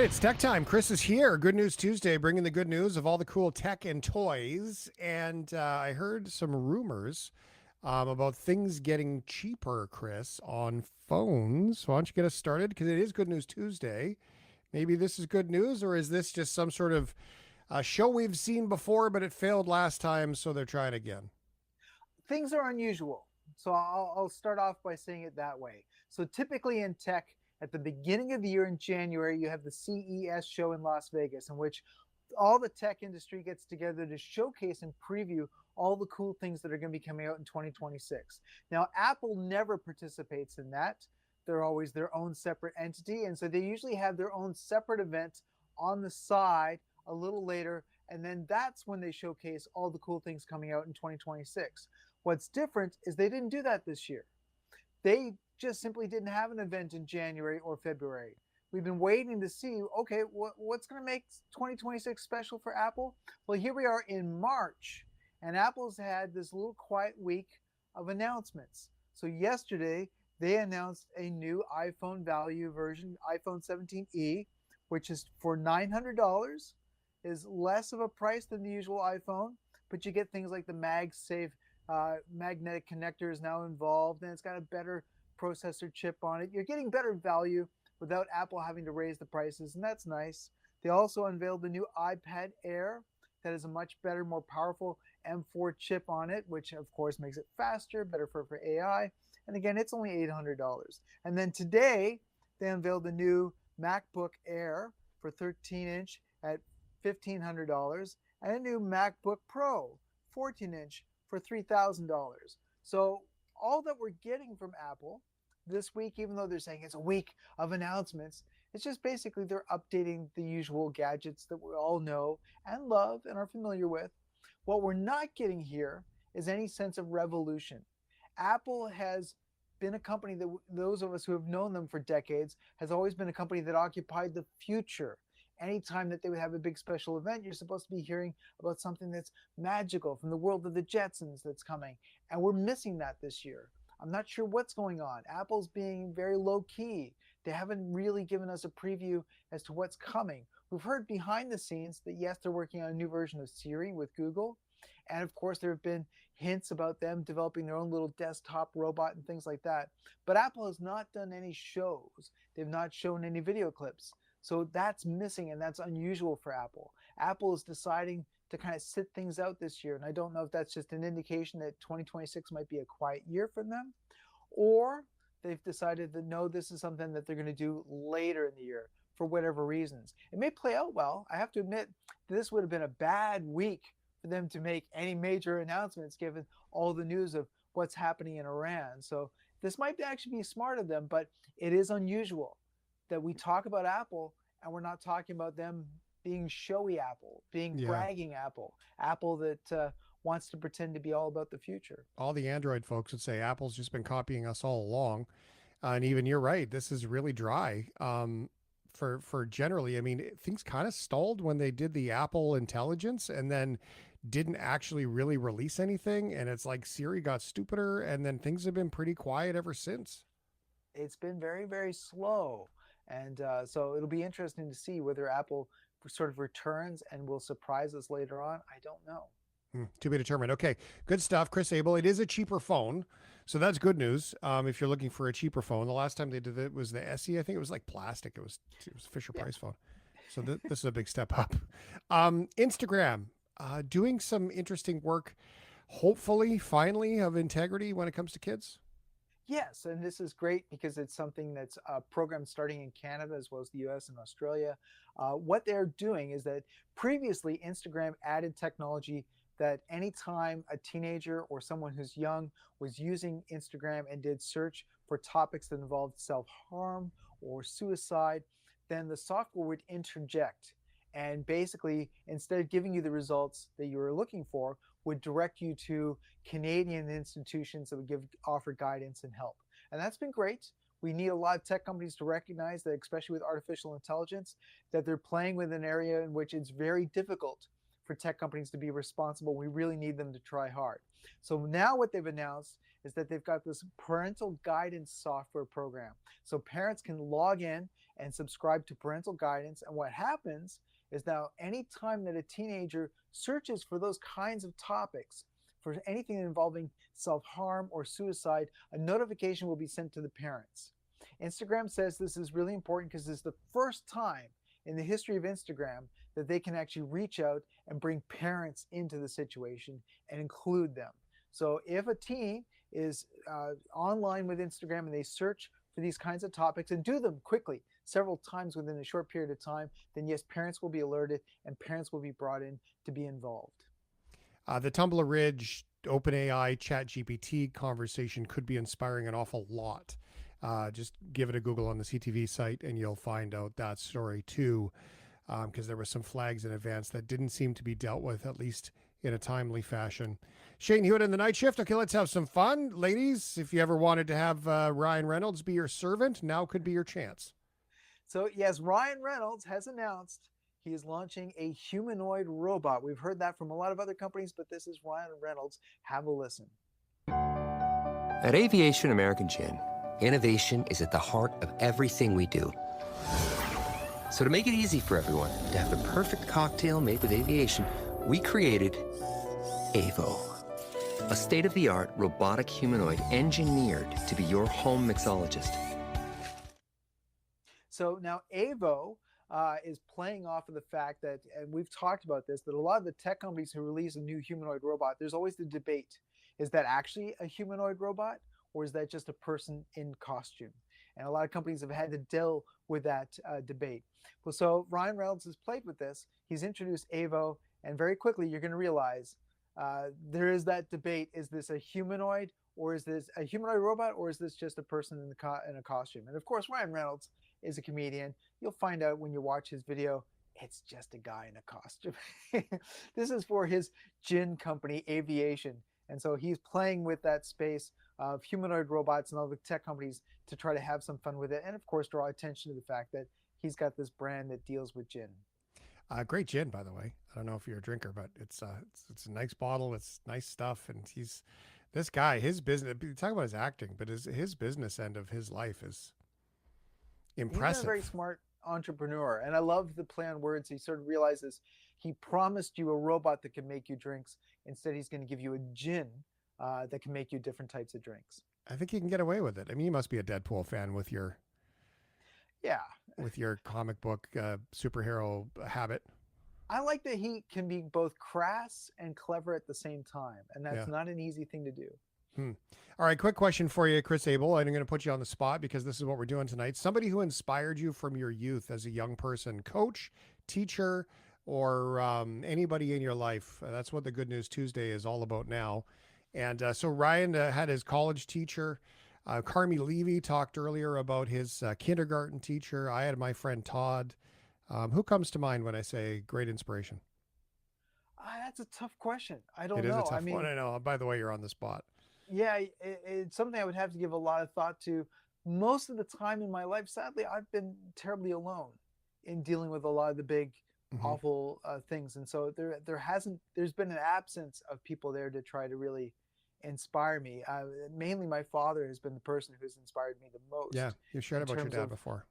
It's tech time. Chris is here. Good News Tuesday, bringing the good news of all the cool tech and toys. And I heard some rumors about things getting cheaper, Chris, on phones. Why don't you get us started? Because it is Good News Tuesday. Maybe this is good news, or is this just some sort of show we've seen before, but it failed last time, so they're trying again? Things are unusual. So I'll start off by saying it that way. So typically in tech, at the beginning of the year in January, you have the CES show in Las Vegas, in which all the tech industry gets together to showcase and preview all the cool things that are going to be coming out in 2026. Now, Apple never participates in that. They're always their own separate entity. And so they usually have their own separate event on the side a little later. And then that's when they showcase all the cool things coming out in 2026. What's different is they didn't do that this year. They just simply didn't have an event in January or February. We've been waiting to see, okay, what's going to make 2026 special for Apple? Well, here we are in March, and Apple's had this little quiet week of announcements. So yesterday, they announced a new iPhone value version, iPhone 17e, which is for $900, is less of a price than the usual iPhone, but you get things like the MagSafe magnetic connector is now involved, and it's got a better processor chip on it. You're getting better value without Apple having to raise the prices, and that's nice. They also unveiled the new iPad Air that is a much better, more powerful M4 chip on it, which of course makes it faster, better for AI. And again, it's only $800. And then today, they unveiled the new MacBook Air for 13-inch at $1,500 and a new MacBook Pro 14-inch for $3,000. So all that we're getting from Apple this week, even though they're saying it's a week of announcements, it's just basically they're updating the usual gadgets that we all know and love and are familiar with. What we're not getting here is any sense of revolution. Apple has been a company that those of us who have known them for decades has always been a company that occupied the future. Anytime that they would have a big special event, you're supposed to be hearing about something that's magical from the world of the Jetsons that's coming. And we're missing that this year. I'm not sure what's going on. Apple's being very low key. They haven't really given us a preview as to what's coming. We've heard behind the scenes that yes, they're working on a new version of Siri with Google. And of course, there have been hints about them developing their own little desktop robot and things like that. But Apple has not done any shows. They've not shown any video clips. So that's missing, and that's unusual for Apple. Apple is deciding to kind of sit things out this year. And I don't know if that's just an indication that 2026 might be a quiet year for them, or they've decided that no, this is something that they're going to do later in the year for whatever reasons. It may play out well. I have to admit, this would have been a bad week for them to make any major announcements given all the news of what's happening in Iran. So this might actually be smart of them, but it is unusual that we talk about Apple and we're not talking about them being showy Apple, being Yeah. bragging Apple, Apple that wants to pretend to be all about the future. All the Android folks would say Apple's just been copying us all along. And even you're right, this is really dry. For generally, I mean, things kind of stalled when they did the Apple Intelligence and then didn't actually really release anything. And it's like Siri got stupider, and then things have been pretty quiet ever since. It's been very, very slow. And so it'll be interesting to see whether Apple sort of returns and will surprise us later on. I don't know. To be determined. Okay, good stuff, Chris Abel. It is a cheaper phone, so that's good news. If you're looking for a cheaper phone, the last time they did it was the SE. I think it was like plastic. It was a Fisher Yeah. Price phone. So this is a big step up. Instagram doing some interesting work. Hopefully, finally, of integrity when it comes to kids. Yes, and this is great because it's something that's a program starting in Canada as well as the US and Australia. What they're doing is that previously Instagram added technology that anytime a teenager or someone who's young was using Instagram and did search for topics that involved self harm or suicide, then the software would interject and basically, instead of giving you the results that you were looking for, would direct you to Canadian institutions that would offer guidance and help. And that's been great. We need a lot of tech companies to recognize that, especially with artificial intelligence, that they're playing with an area in which it's very difficult for tech companies to be responsible. We really need them to try hard. So now what they've announced is that they've got this parental guidance software program. So parents can log in and subscribe to parental guidance. And what happens is now anytime that a teenager searches for those kinds of topics, for anything involving self-harm or suicide, a notification will be sent to the parents. Instagram says this is really important because this is the first time in the history of Instagram that they can actually reach out and bring parents into the situation and include them. So if a teen is online with Instagram and they search for these kinds of topics and do them quickly, several times within a short period of time, then yes, parents will be alerted and parents will be brought in to be involved. The Tumblr Ridge OpenAI ChatGPT conversation could be inspiring an awful lot. Just give it a Google on the CTV site and you'll find out that story too, because there were some flags in advance that didn't seem to be dealt with, at least in a timely fashion. Shane Hewitt in the night shift. Okay, let's have some fun. Ladies, if you ever wanted to have Ryan Reynolds be your servant, now could be your chance. So yes, Ryan Reynolds has announced he is launching a humanoid robot. We've heard that from a lot of other companies, but this is Ryan Reynolds. Have a listen. At Aviation American Gin, innovation is at the heart of everything we do. So to make it easy for everyone to have the perfect cocktail made with aviation, we created Avo, a state-of-the-art robotic humanoid engineered to be your home mixologist. So now Avo is playing off of the fact that, and we've talked about this, that a lot of the tech companies who release a new humanoid robot, there's always the debate. Is that actually a humanoid robot or is that just a person in costume? And a lot of companies have had to deal with that debate. Well, so Ryan Reynolds has played with this. He's introduced Avo, and very quickly you're going to realize there is that debate. Is this a humanoid or is this a humanoid robot or is this just a person in a costume? And of course, Ryan Reynolds is a comedian. You'll find out when you watch his video, it's just a guy in a costume. This is for his gin company, Aviation. And so he's playing with that space of humanoid robots and all the tech companies to try to have some fun with it. And of course, draw attention to the fact that he's got this brand that deals with gin. Great gin, by the way. I don't know if you're a drinker, but it's a nice bottle. It's nice stuff. And this guy, his business, talk about his acting, but his business end of his life is impressive. He's a very smart entrepreneur. And I love the play on words. He sort of realizes he promised you a robot that can make you drinks. Instead, he's going to give you a gin that can make you different types of drinks. I think he can get away with it. I mean, you must be a Deadpool fan with your comic book superhero habit. I like that he can be both crass and clever at the same time, and that's not an easy thing to do. All right, quick question for you, Chris Abel. I'm going to put you on the spot because this is what we're doing tonight. Somebody who inspired you from your youth as a young person, coach, teacher, or anybody in your life. That's what the Good News Tuesday is all about now. And so Ryan had his college teacher. Carmi Levy talked earlier about his kindergarten teacher. I had my friend Todd. Who comes to mind when I say great inspiration? That's a tough question. I don't know. It is a tough one. I know. By the way, you're on the spot. Yeah, it's something I would have to give a lot of thought to. Most of the time in my life, sadly, I've been terribly alone in dealing with a lot of the big, awful things. And so there's been an absence of people there to try to really inspire me. Mainly my father has been the person who's inspired me the most. Yeah, you've shared about your dad before.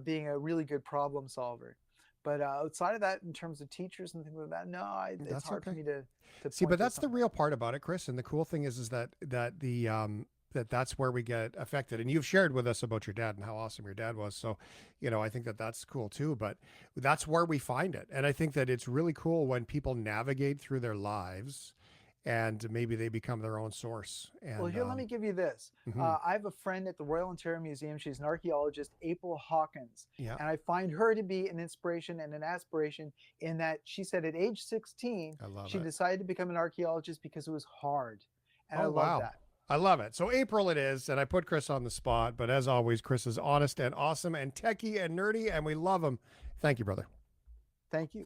Being a really good problem solver. But outside of that, in terms of teachers and things like that, no, it's hard for me to see. But that's the real part about it, Chris. And the cool thing is that that's where we get affected. And you've shared with us about your dad and how awesome your dad was. So, I think that's cool too. But that's where we find it. And I think that it's really cool when people navigate through their lives and maybe they become their own source. And, well, here, let me give you this. I have a friend at the Royal Ontario Museum. She's an archaeologist, April Hawkins. Yeah. And I find her to be an inspiration and an aspiration in that she said at age 16, she decided to become an archaeologist because it was hard. And I love that. I love it. So April it is, and I put Chris on the spot, but as always, Chris is honest and awesome and techie and nerdy, and we love him. Thank you, brother. Thank you.